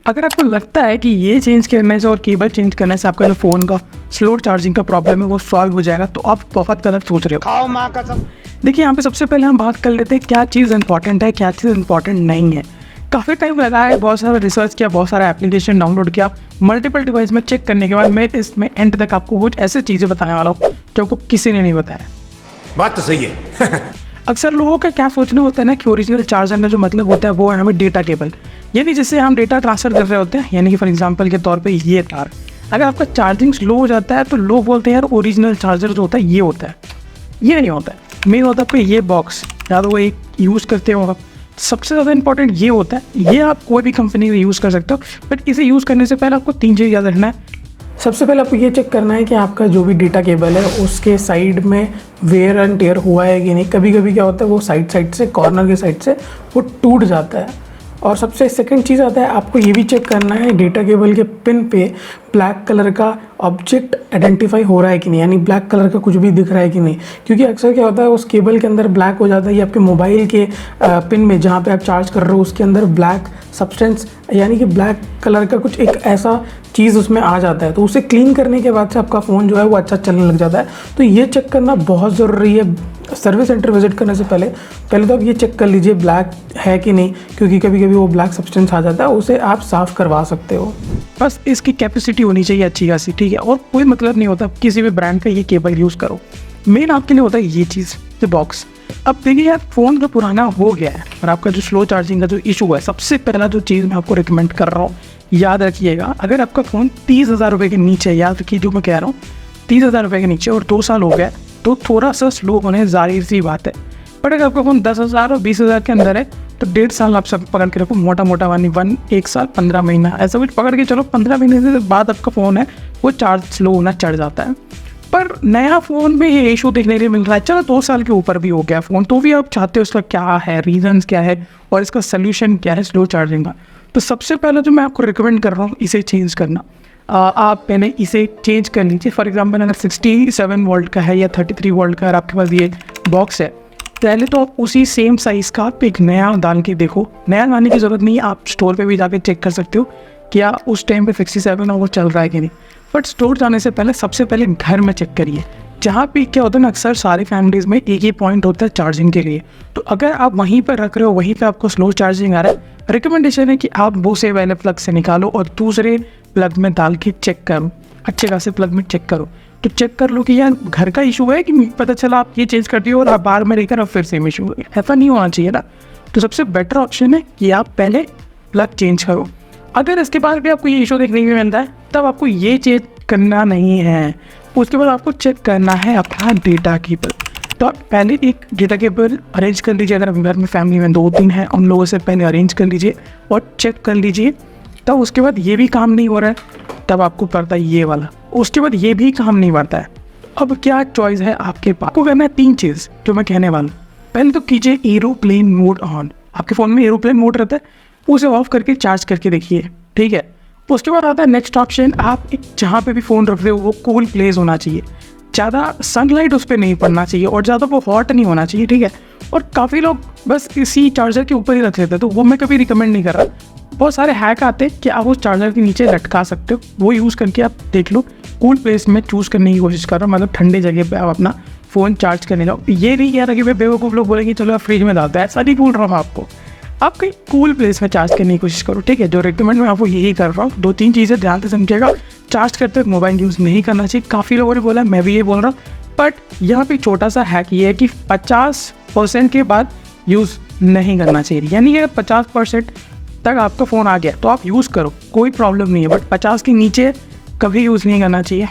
अगर आपको लगता है कि ये चेंज करने से और केबल चेंज करने से आपका जो फ़ोन का स्लो चार्जिंग का प्रॉब्लम है वो सॉल्व हो जाएगा, तो आप बहुत गलत सोच रहे हो। खाओ माँ कसम। देखिए, यहाँ पे सबसे पहले हम बात कर लेते हैं क्या चीज़ इंपॉर्टेंट है, क्या चीज़ इंपॉर्टेंट नहीं है। काफ़ी टाइम लगा है, बहुत सारा रिसर्च किया, बहुत सारा एप्लीकेशन डाउनलोड किया, मल्टीपल डिवाइस में चेक करने के बाद मैं इसमें एंड तक आपको कुछ ऐसी चीज़ें बताने वाला हूँ जो आपको किसी ने नहीं बताया। बात तो सही है। अक्सर लोगों का क्या सोचना होता है ना कि ओरिजिनल चार्जर का जो मतलब होता है वो है हमें डेटा केबल, यानी जिससे हम डेटा ट्रांसफर कर रहे होते हैं। यानी कि फॉर एग्जांपल के तौर पे ये तार, अगर आपका चार्जिंग स्लो हो जाता है तो लोग बोलते हैं यार ओरिजिनल चार्जर जो होता है ये होता है। ये नहीं होता है, मेन होता है पे ये बॉक्स, या तो वो एक यूज़ करते हो आप। सबसे ज़्यादा इंपॉर्टेंट ये होता है, ये आप कोई भी कंपनी का यूज़ कर सकते हो, बट इसे यूज़ करने से पहले आपको 3 चीज़ याद रखना है। सबसे पहले आपको ये चेक करना है कि आपका जो भी डेटा केबल है उसके साइड में वेयर एंड टेयर हुआ है कि नहीं। कभी कभी क्या होता है वो साइड से, कॉर्नर के साइड से वो टूट जाता है। और सबसे सेकंड चीज़ आता है, आपको ये भी चेक करना है डेटा केबल के पिन पे ब्लैक कलर का ऑब्जेक्ट आइडेंटिफाई हो रहा है कि नहीं, यानी ब्लैक कलर का कुछ भी दिख रहा है कि नहीं। क्योंकि अक्सर क्या होता है उस केबल के अंदर ब्लैक हो जाता है, या आपके मोबाइल के पिन में जहाँ पे आप चार्ज कर रहे हो उसके अंदर ब्लैक सब्सटेंस यानी कि ब्लैक कलर का कुछ एक ऐसा चीज़ उसमें आ जाता है। तो उसे क्लीन करने के बाद से आपका फ़ोन जो है वो अच्छा चलने लग जाता है। तो ये चेक करना बहुत ज़रूरी है सर्विस सेंटर विजिट करने से पहले तो आप ये चेक कर लीजिए ब्लैक है कि नहीं, क्योंकि कभी कभी वो ब्लैक सब्सटेंस आ जाता है, उसे आप साफ़ करवा सकते हो। बस इसकी कैपेसिटी होनी चाहिए अच्छी खासी, ठीक है। और कोई मतलब नहीं होता किसी भी ब्रांड का ये केबल यूज़ करो, मेन आपके लिए होता है ये चीज़, जो बॉक्स। अब देखिए यार, फ़ोन जो पुराना हो गया है और आपका जो स्लो चार्जिंग का जो इशू है, सबसे पहला जो चीज़ मैं आपको रिकमेंड कर रहा हूँ, याद रखिएगा, अगर आपका फ़ोन 30,000 रुपये के नीचे, याद रखिए जो मैं कह रहा हूँ 30,000 रुपये के नीचे और 2 साल हो गया, तो थोड़ा सा स्लो होने जाहिर सी बात है। बट अगर आपका फ़ोन 10,000 और 20,000 के अंदर है तो 1.5 साल आप सब पकड़ के रखो, मोटा मोटा वानी 1 साल 15 महीना ऐसा कुछ पकड़ के चलो। 15 महीने से बाद आपका फ़ोन है वो चार्ज स्लो होना चढ़ जाता है। पर नया फ़ोन में ये इशू देखने के लिए मिल रहा है, चलो 2 साल के ऊपर भी हो गया फ़ोन, तो भी आप चाहते हो उसका क्या है, रीजंस क्या है और इसका सोल्यूशन क्या है स्लो चार्जिंग का। तो सबसे पहले जो मैं आपको रिकमेंड कर रहा हूँ इसे चेंज करना। आप पहले इसे चेंज कर लीजिए। फॉर एग्जांपल अगर 67 वोल्ट का है या 33 वोल्ट का अगर आपके पास ये बॉक्स है, पहले तो आप उसी सेम साइज़ का आप एक नया डाल के देखो। नया लाने की ज़रूरत नहीं है, आप स्टोर पे भी जाके चेक कर सकते हो क्या उस टाइम पे 67 और वो चल रहा है कि नहीं। बट स्टोर जाने से पहले सबसे पहले घर में चेक करिए, जहाँ पे क्या होता है ना, अक्सर सारी फैमिलीज़ में एक ही पॉइंट होता है चार्जिंग के लिए। तो अगर आप वहीं पर रख रहे हो, वहीं पे आपको स्लो चार्जिंग आ रहा है, रिकमेंडेशन है कि आप वो से वाले प्लग से निकालो और दूसरे प्लग में डाल के चेक करो, अच्छे खासे प्लग में चेक करो। तो चेक कर लो कि यार घर का इशू है कि पता चला आप ये चेंज कर दिए और आप बाहर में रहकर अब फिर सेम इशू है, ऐसा नहीं होना चाहिए ना। तो सबसे बेटर ऑप्शन है कि आप पहले प्लग चेंज करो। अगर इसके बाद भी आपको ये इशू देखने को मिलता है तब आपको ये चेंज करना नहीं है, उसके बाद आपको चेक करना है अपना डेटा केबल। तो आप पहले एक डेटा केबल अरेंज कर लीजिए, अगर घर में फैमिली में 2-3 हैं उन लोगों से पहले अरेंज कर लीजिए और चेक कर लीजिए। तब उसके बाद ये भी काम नहीं हो रहा है तब आपको पड़ता है ये वाला, उसके बाद ये भी काम नहीं पड़ता है। अब क्या चॉइस है आपके पास, आपको करना है 3 चीज़ जो मैं कहने वाला हूँ। पहले तो कीजिए एरोप्लेन मोड ऑन। आपके फ़ोन में एरोप्लेन मोड रहता है, उसे ऑफ करके चार्ज करके देखिए, ठीक है। उसके बाद आता है नेक्स्ट ऑप्शन, आप जहाँ पे भी फ़ोन रख रहे हो वो कूल प्लेस होना चाहिए, ज़्यादा सनलाइट उस पर नहीं पड़ना चाहिए और ज़्यादा वो हॉट नहीं होना चाहिए, ठीक है। और काफ़ी लोग बस इसी चार्जर के ऊपर ही रख लेते हैं, तो वो मैं कभी रिकमेंड नहीं कर रहा। बहुत सारे हैक आते हैं कि आप उस चार्जर के नीचे लटका सकते हो, वो यूज़ करके आप देख लो। कूल प्लेस में चूज़ करने की कोशिश कर रहा हूँ, मतलब ठंडे जगह पे आप अपना फ़ोन चार्ज करने जाओ। ये नहीं कह रहा कि बेवकूफ़ लोग बोलेंगे चलो आप फ्रिज में डालते हैं, ऐसा नहीं बोल रहा हूँ आपको। आप कहीं कूल प्लेस में चार्ज करने की कोशिश करो, ठीक है। जो रिकमेंड मैं आपको यही कर रहा हूँ। 2-3 चीज़ें ध्यान से समझिएगा। चार्ज करते वक्त मोबाइल यूज़ नहीं करना चाहिए, काफ़ी लोगों ने बोला, मैं भी ये बोल रहा हूँ। बट यहाँ पे छोटा सा हैक ये है कि 50% के बाद यूज़ नहीं करना चाहिए। यानी कि 50% तक आपका फ़ोन आ गया तो आप यूज़ करो, कोई प्रॉब्लम नहीं है, बट 50 के नीचे कभी यूज़ नहीं करना चाहिए।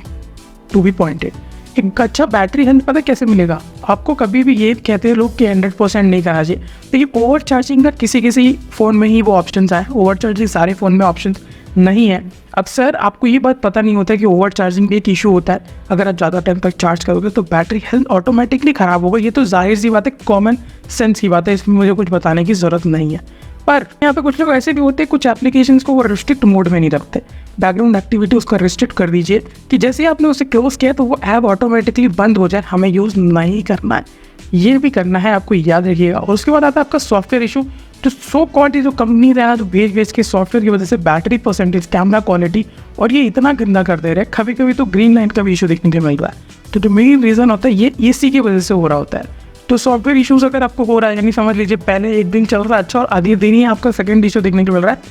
टू बी पॉइंटेड, एक अच्छा बैटरी हेल्थ पता कैसे मिलेगा आपको, कभी भी ये कहते हैं लोग कि 100% नहीं करना चाहिए। तो ये ओवर चार्जिंग का किसी फ़ोन में ही वो ऑप्शन आए, ओवर चार्जिंग सारे फ़ोन में ऑप्शन नहीं है। अक्सर आपको ये बात पता नहीं होता है कि ओवर चार्जिंग एक इशू होता है। अगर आप ज़्यादा टाइम तक चार्ज करोगे तो बैटरी हेल्थ ऑटोमेटिकली ख़राब होगा। ये तो जाहिर सी बात है, कॉमन सेंस की बात है, इसमें मुझे कुछ बताने की ज़रूरत नहीं है। पर यहाँ पे कुछ लोग ऐसे भी होते हैं, कुछ एप्लीकेशंस को वो रिस्ट्रिक्ट मोड में नहीं रखते, बैकग्राउंड एक्टिविटी उसका रिस्ट्रिक्ट कर दीजिए कि जैसे ही आपने उसे क्लोज किया तो वो ऐप ऑटोमेटिकली बंद हो जाए, हमें यूज़ नहीं करना है। ये भी करना है, आपको याद रखिएगा। और उसके बाद आता है आपका सॉफ्टवेयर इशू। तो सो क्वालिटी जो कंपनी है जो भेज के सॉफ्टवेयर की वजह से बैटरी परसेंटेज, कैमरा क्वालिटी और ये इतना गंदा कर दे रहे हैं, कभी कभी तो ग्रीन लाइन का भी इशू देखने को मिल रहा है। तो जो मेन रीज़न होता है ये AC की वजह से हो रहा होता है। तो सॉफ्टवेयर इशूज़ अगर आपको हो रहा है, यानी समझ लीजिए पहले एक दिन चल रहा है अच्छा और आधे दिन ही आपका सेकंड इशू देखने को मिल रहा है,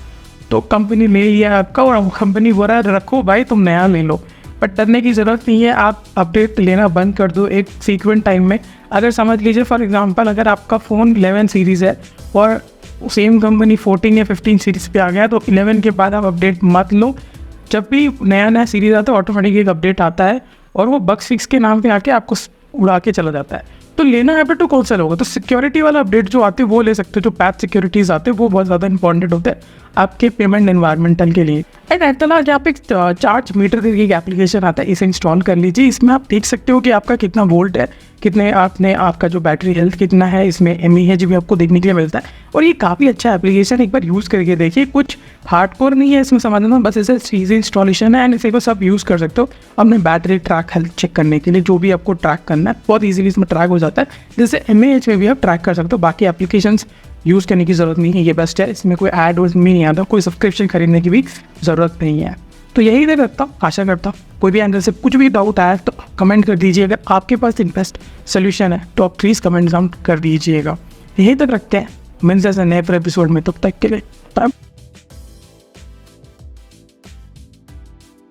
तो कंपनी ले लिया आपका और कंपनी बोल रहा है रखो भाई तुम नया ले लो। बट डरने की ज़रूरत नहीं है, आप अपडेट लेना बंद कर दो एक सीक्वेंट टाइम में। अगर समझ लीजिए फॉर एग्जांपल अगर आपका फ़ोन 11 सीरीज़ है और सेम कंपनी 14 या 15 सीरीज़ पे आ गया, तो 11 के बाद आप अपडेट मत लो। जब भी नया सीरीज़ आता है ऑटोमेटिक एक अपडेट आता है और वो बग फिक्स के नाम पे आके आपको उड़ा के चला जाता है। तो लेना है तो कौन सा लोगे? तो सिक्योरिटी वाला अपडेट जो आते हैं वो ले सकते हो, जो पैच सिक्योरिटीज़ आते हैं वो बहुत ज़्यादा इंपॉर्टेंट होते हैं आपके पेमेंट एनवायरमेंटल के लिए। एंड एयरटेल यहाँ पे एक चार्ज मीटर करके एक एप्लीकेशन आता है, इसे इंस्टॉल कर लीजिए। इसमें आप देख सकते हो कि आपका कितना वोल्ट है, कितने आपका जो बैटरी हेल्थ कितना है, इसमें mAh भी आपको देखने के लिए मिलता है। और ये काफ़ी अच्छा एप्लीकेशन, एक बार यूज़ करके देखिए। कुछ हार्डकोर नहीं है इसमें समझना, बस इसे चीज़ें इंस्टॉलेशन है एंड इसे को सब यूज़ कर सकते हो अपने बैटरी ट्रैक हेल्थ चेक करने के लिए। जो भी आपको ट्रैक करना है बहुत ईजिली इसमें ट्रैक हो जाता है, जैसे mAh में भी आप ट्रैक कर सकते हो। बाकी एप्लीकेशंस यूज़ करने की ज़रूरत नहीं है, ये बेस्ट है। इसमें कोई ऐड वर्ड नहीं आता, कोई सब्सक्रिप्शन खरीदने की भी ज़रूरत नहीं है। तो यही देख रखता हूँ, आशा करता हूँ कोई भी एंगल से कुछ भी डाउट आया तो कमेंट कर दीजिए। अगर आपके पास एक बेस्ट सोल्यूशन है तो आप प्लीज़ कमेंट डाउन कर दीजिएगा। यही तक रखते हैं, मिलते हैं नए एपिसोड में, तब तक के लिए बाय।